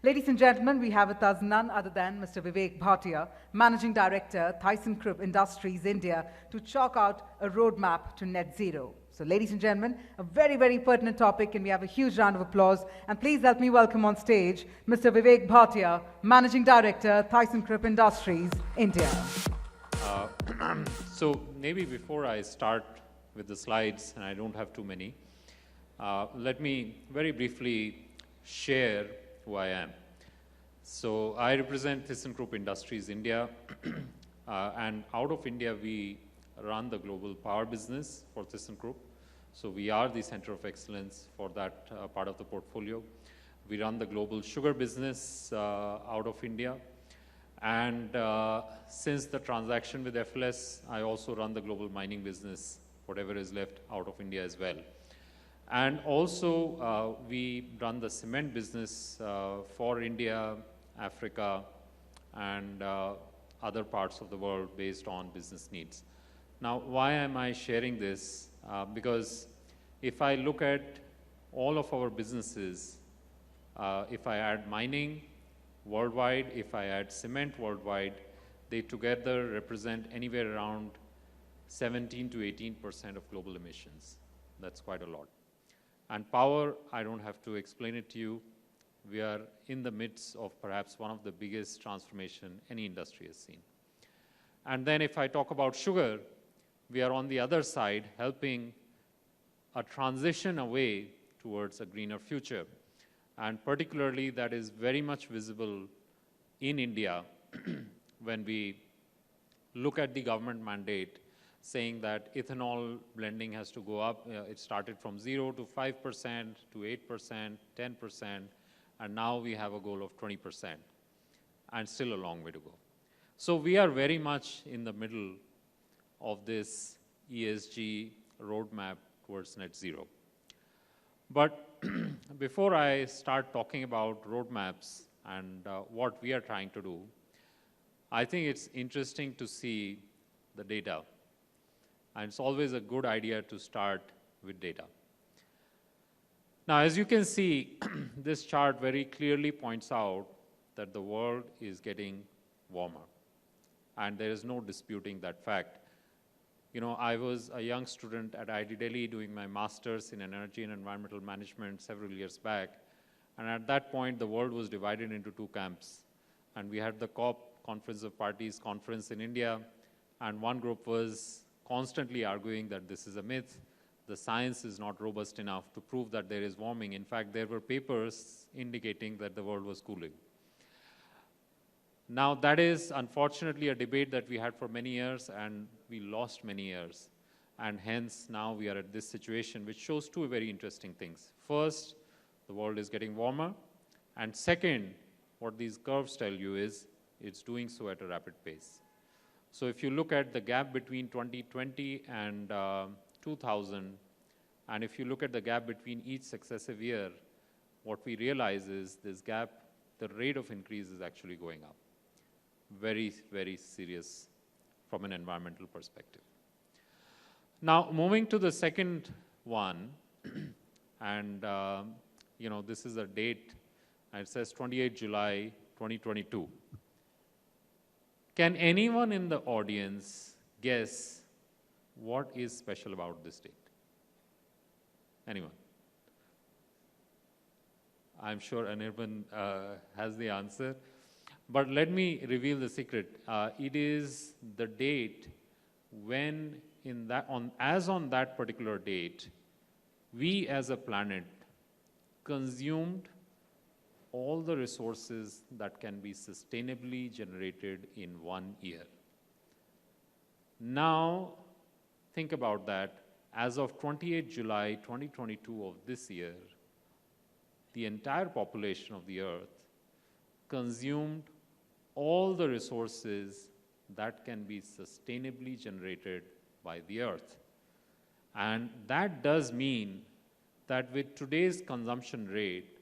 Ladies and gentlemen, we have with us none other than Mr. Vivek Bhatia, Managing Director, thyssenkrupp Industries India, to chalk out a roadmap to net zero. So ladies and gentlemen, a very, very pertinent topic, and we have a huge round of applause. And please help me welcome on stage Mr. Vivek Bhatia, Managing Director, thyssenkrupp Industries India. So maybe before I start with the slides, and I don't have too many, let me very briefly share who I am. So I represent thyssenkrupp Industries India, and out of India we run the global power business for thyssenkrupp. So we are the center of excellence for that part of the portfolio. We run the global sugar business out of India. And since the transaction with FLS, I also run the global mining business, whatever is left out of India as well. And also, we run the cement business for India, Africa, and other parts of the world based on business needs. Now, why am I sharing this? Because if I look at all of our businesses, if I add mining worldwide, if I add cement worldwide, they together represent anywhere around 17 to 18% of global emissions. That's quite a lot. And power, I don't have to explain it to you. We are in the midst of perhaps one of the biggest transformation any industry has seen. And then if I talk about sugar, we are on the other side helping a transition away towards a greener future. And particularly that is very much visible in India when we look at the government mandate saying that ethanol blending has to go up. It started from 0 to 5% to 8%, 10%, and now we have a goal of 20%, and still a long way to go. So we are very much in the middle of this ESG roadmap towards net zero. But before I start talking about roadmaps and what we are trying to do, I think it's interesting to see the data. And it's always a good idea to start with data. Now, as you can see, this chart very clearly points out that the world is getting warmer. And there is no disputing that fact. You know, I was a young student at IIT Delhi doing my master's in energy and environmental management several years back. And at that point, the world was divided into two camps. And we had the COP, Conference of Parties conference in India. And one group was constantly arguing that this is a myth. The science is not robust enough to prove that there is warming. In fact, there were papers indicating that the world was cooling. Now, that is unfortunately a debate that we had for many years, and we lost many years. And hence, now we are at this situation, which shows two very interesting things. First, the world is getting warmer. And second, what these curves tell you is it's doing so at a rapid pace. So if you look at the gap between 2020 and 2000, and if you look at the gap between each successive year, what we realize is this gap, the rate of increase is actually going up. Very, very serious from an environmental perspective. Now, moving to the second one, and you know, this is a date, and it says 28 July 2022. Can anyone in the audience guess what is special about this date? Anyone? I'm sure Anirban has the answer. But let me reveal the secret. It is the date when, as on that particular date, we as a planet consumed all the resources that can be sustainably generated in 1 year. Now, think about that. As of 28 July 2022 of this year, the entire population of the Earth consumed all the resources that can be sustainably generated by the Earth. And that does mean that with today's consumption rate,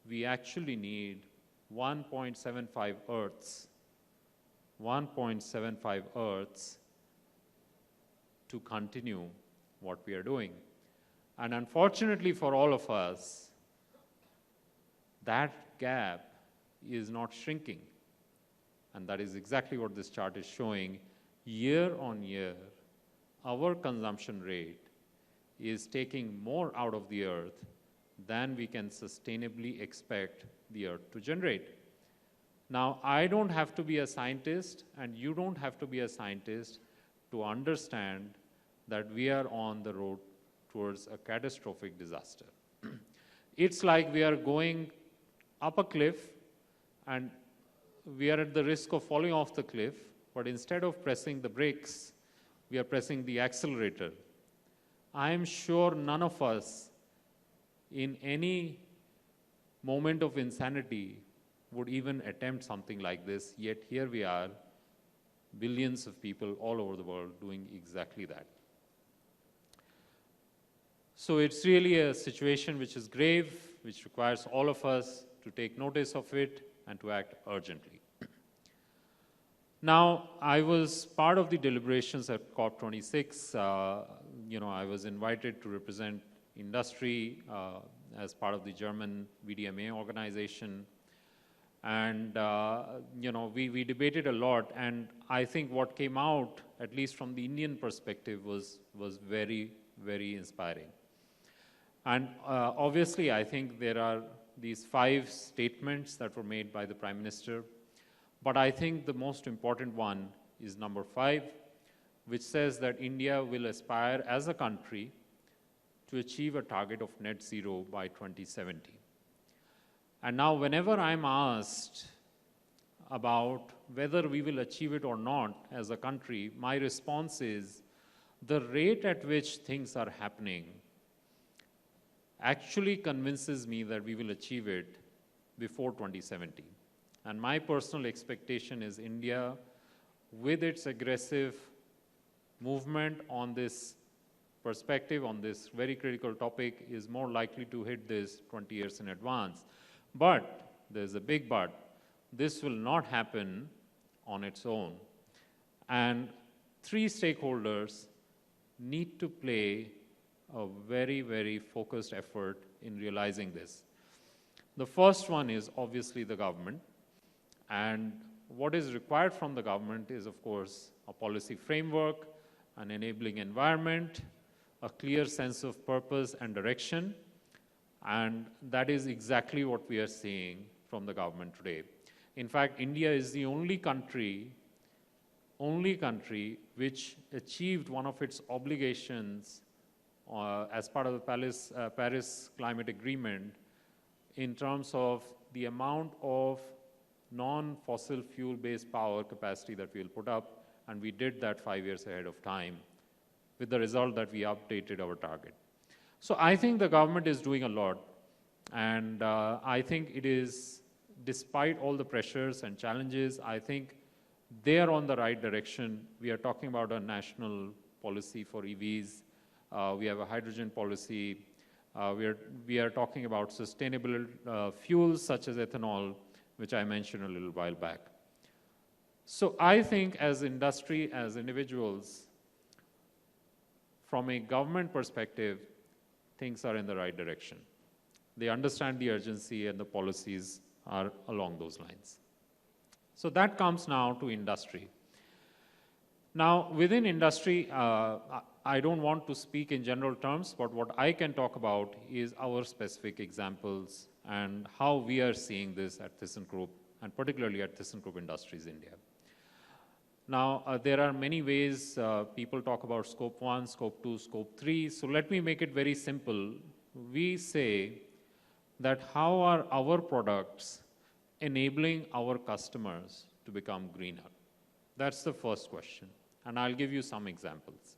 we actually need 1.75 Earths, 1.75 Earths to continue what we are doing. And unfortunately for all of us, that gap is not shrinking. And that is exactly what this chart is showing. Year on year, our consumption rate is taking more out of the earth than we can sustainably expect the earth to generate. Now, I don't have to be a scientist, and you don't have to be a scientist to understand that we are on the road towards a catastrophic disaster. It's like we are going up a cliff, and we are at the risk of falling off the cliff, but instead of pressing the brakes, we are pressing the accelerator. I am sure none of us in any moment of insanity would even attempt something like this, yet here we are, billions of people all over the world doing exactly that. So it's really a situation which is grave, which requires all of us to take notice of it and to act urgently. Now, I was part of the deliberations at COP26. I was invited to represent industry as part of the German VDMA organization. And, we debated a lot. And I think what came out, at least from the Indian perspective, was very, very inspiring. And obviously, I think there are these 5 statements that were made by the Prime Minister. But I think the most important one is number 5, which says that India will aspire as a country to achieve a target of net zero by 2070. And now, whenever I'm asked about whether we will achieve it or not as a country, my response is the rate at which things are happening actually convinces me that we will achieve it before 2070. And my personal expectation is India, with its aggressive movement on this perspective, on this very critical topic, is more likely to hit this 20 years in advance. But there's a big but. This will not happen on its own. And 3 stakeholders need to play a very, very focused effort in realizing this. The first one is obviously the government. And what is required from the government is, of course, a policy framework, an enabling environment, a clear sense of purpose and direction. And that is exactly what we are seeing from the government today. In fact, India is the only country which achieved one of its obligations as part of the Paris Climate Agreement in terms of the amount of non-fossil fuel-based power capacity that we'll put up, and we did that 5 years ahead of time, with the result that we updated our target. So I think the government is doing a lot, and I think it is, despite all the pressures and challenges, I think they are on the right direction. We are talking about a national policy for EVs. We have a hydrogen policy. We are talking about sustainable fuels such as ethanol, which I mentioned a little while back. So I think as industry, as individuals, from a government perspective, things are in the right direction. They understand the urgency and the policies are along those lines. So that comes now to industry. Now, within industry, I don't want to speak in general terms, but what I can talk about is our specific examples and how we are seeing this at thyssenkrupp, and particularly at thyssenkrupp Industries India. Now, there are many ways people talk about scope 1, scope 2, scope 3. So let me make it very simple. We say that how are our products enabling our customers to become greener? That's the first question. And I'll give you some examples.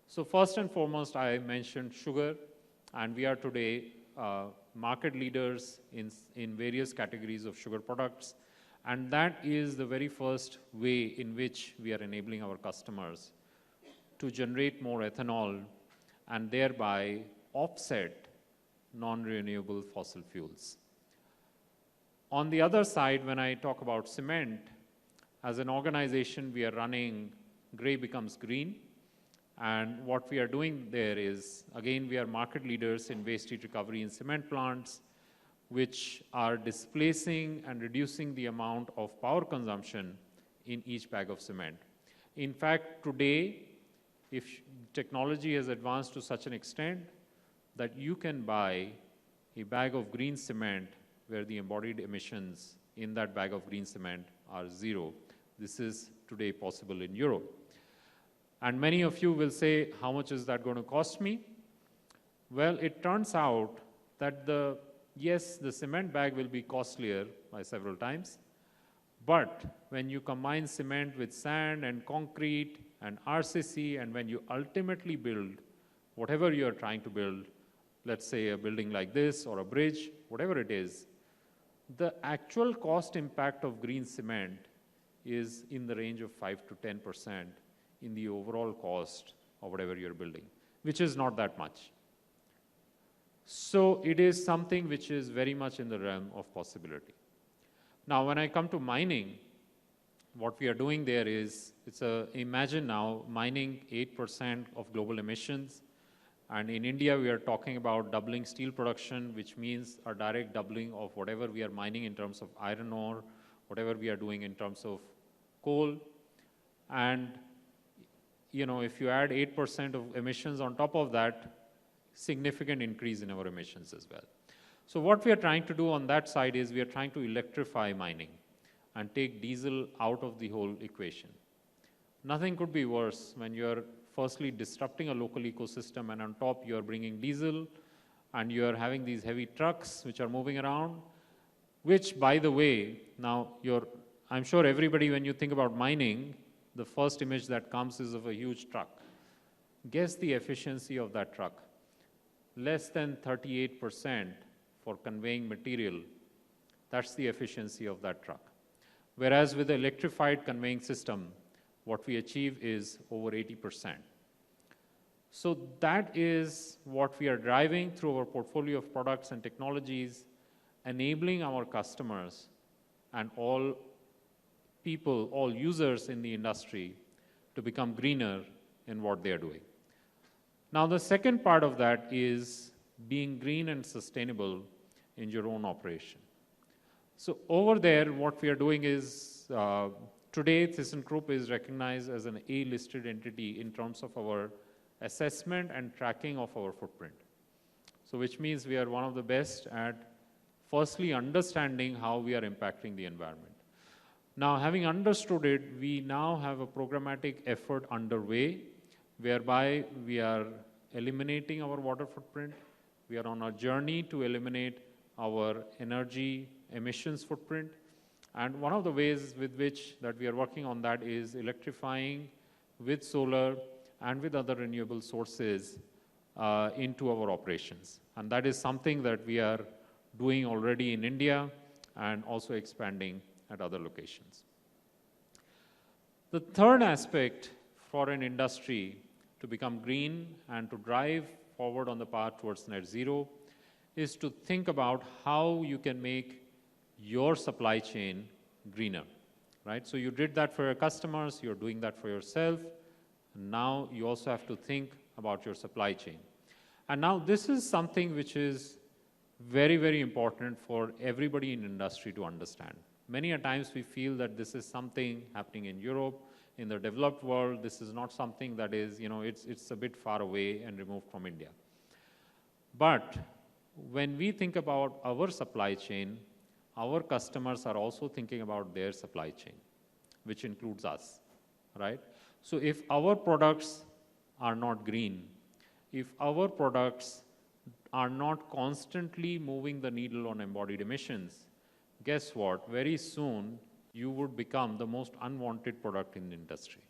So first and foremost, I mentioned sugar, and we are today market leaders in various categories of sugar products. And that is the very first way in which we are enabling our customers to generate more ethanol and thereby offset non-renewable fossil fuels. On the other side, when I talk about cement, as an organization, we are running Gray Becomes Green. And what we are doing there is, again, we are market leaders in waste heat recovery in cement plants. which are displacing and reducing the amount of power consumption in each bag of cement. In fact, today, if technology has advanced to such an extent that you can buy a bag of green cement where the embodied emissions in that bag of green cement are zero. This is today possible in Europe. And many of you will say, how much is that going to cost me? Well, it turns out that yes, the cement bag will be costlier by several times, but when you combine cement with sand and concrete and RCC, and when you ultimately build whatever you are trying to build, let's say a building like this or a bridge, whatever it is, the actual cost impact of green cement is in the range of 5 to 10% in the overall cost of whatever you're building, which is not that much. So it is something which is very much in the realm of possibility. Now, when I come to mining, what we are doing there is, imagine now mining 8% of global emissions. And in India, we are talking about doubling steel production, which means a direct doubling of whatever we are mining in terms of iron ore, whatever we are doing in terms of coal. And, if you add 8% of emissions on top of that, significant increase in our emissions as well. So what we are trying to do on that side is we are trying to electrify mining and take diesel out of the whole equation. Nothing could be worse when you're firstly disrupting a local ecosystem, and on top you're bringing diesel, and you're having these heavy trucks which are moving around, which, by the way, now I'm sure everybody, when you think about mining, the first image that comes is of a huge truck. Guess the efficiency of that truck. Less than 38% for conveying material. That's the efficiency of that truck. Whereas with the electrified conveying system, what we achieve is over 80%. So that is what we are driving through our portfolio of products and technologies, enabling our customers and all people, all users in the industry to become greener in what they are doing. Now, the second part of that is being green and sustainable in your own operation. So over there, what we are doing is, today, thyssenkrupp is recognized as an A-listed entity in terms of our assessment and tracking of our footprint. So which means we are one of the best at firstly understanding how we are impacting the environment. Now, having understood it, we now have a programmatic effort underway whereby we are eliminating our water footprint. We are on a journey to eliminate our energy emissions footprint. And one of the ways with which that we are working on that is electrifying with solar and with other renewable sources into our operations. And that is something that we are doing already in India and also expanding at other locations. The third aspect for an industry to become green and to drive forward on the path towards net zero is to think about how you can make your supply chain greener, right? So you did that for your customers, you're doing that for yourself. Now you also have to think about your supply chain. And now this is something which is very, very important for everybody in industry to understand. Many a times we feel that this is something happening in Europe, in the developed world. This is not something that is, it's a bit far away and removed from India. But when we think about our supply chain, our customers are also thinking about their supply chain, which includes us, right? So if our products are not green, if our products are not constantly moving the needle on embodied emissions, guess what? Very soon, you would become the most unwanted product in the industry.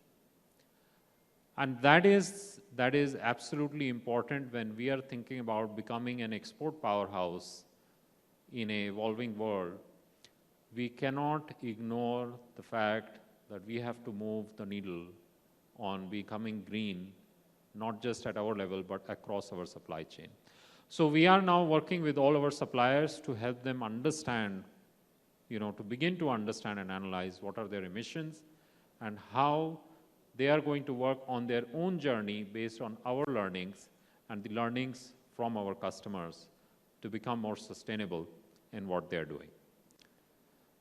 And that is absolutely important when we are thinking about becoming an export powerhouse in an evolving world. We cannot ignore the fact that we have to move the needle on becoming green, not just at our level, but across our supply chain. So we are now working with all our suppliers to help them understand, to begin to understand and analyze what are their emissions and how they are going to work on their own journey based on our learnings and the learnings from our customers to become more sustainable in what they're doing.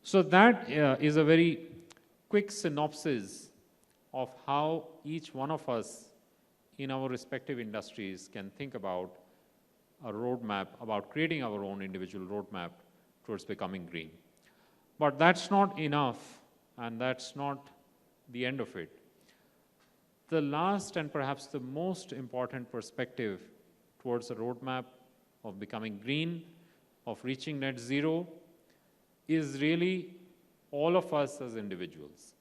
So that is a very quick synopsis of how each one of us in our respective industries can think about a roadmap, about creating our own individual roadmap towards becoming green. But that's not enough, and that's not the end of it. The last and perhaps the most important perspective towards a roadmap of becoming green, of reaching net zero, is really all of us as individuals.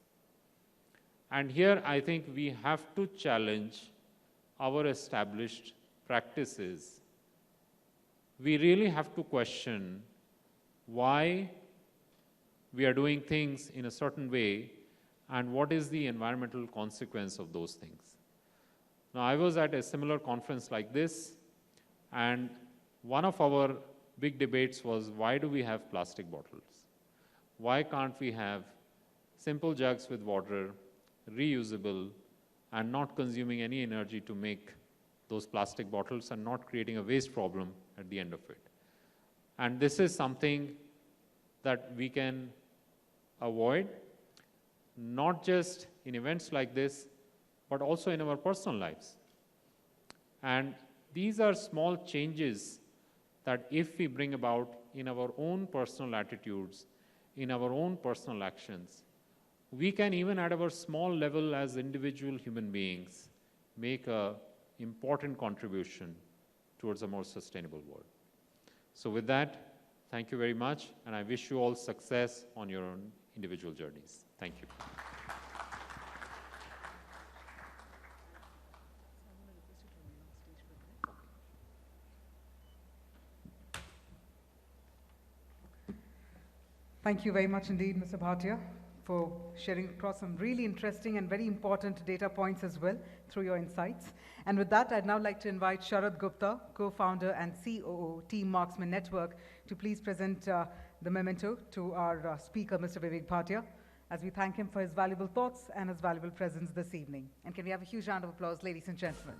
And here I think we have to challenge our established practices. We really have to question why we are doing things in a certain way and what is the environmental consequence of those things. Now, I was at a similar conference like this, and one of our big debates was, why do we have plastic bottles? Why can't we have simple jugs with water, reusable, and not consuming any energy to make those plastic bottles and not creating a waste problem at the end of it? And this is something that we can avoid, not just in events like this, but also in our personal lives. And these are small changes that if we bring about in our own personal attitudes, in our own personal actions, we can, even at our small level as individual human beings, make an important contribution towards a more sustainable world. So with that, thank you very much, and I wish you all success on your own individual journeys. Thank you. Thank you very much indeed, Mr. Bhatia, for sharing across some really interesting and very important data points as well through your insights. And with that, I'd now like to invite Sharad Gupta, co-founder and COO, Team Marksman Network, to please present the memento to our speaker, Mr. Vivek Bhatia, as we thank him for his valuable thoughts and his valuable presence this evening. And can we have a huge round of applause, ladies and gentlemen?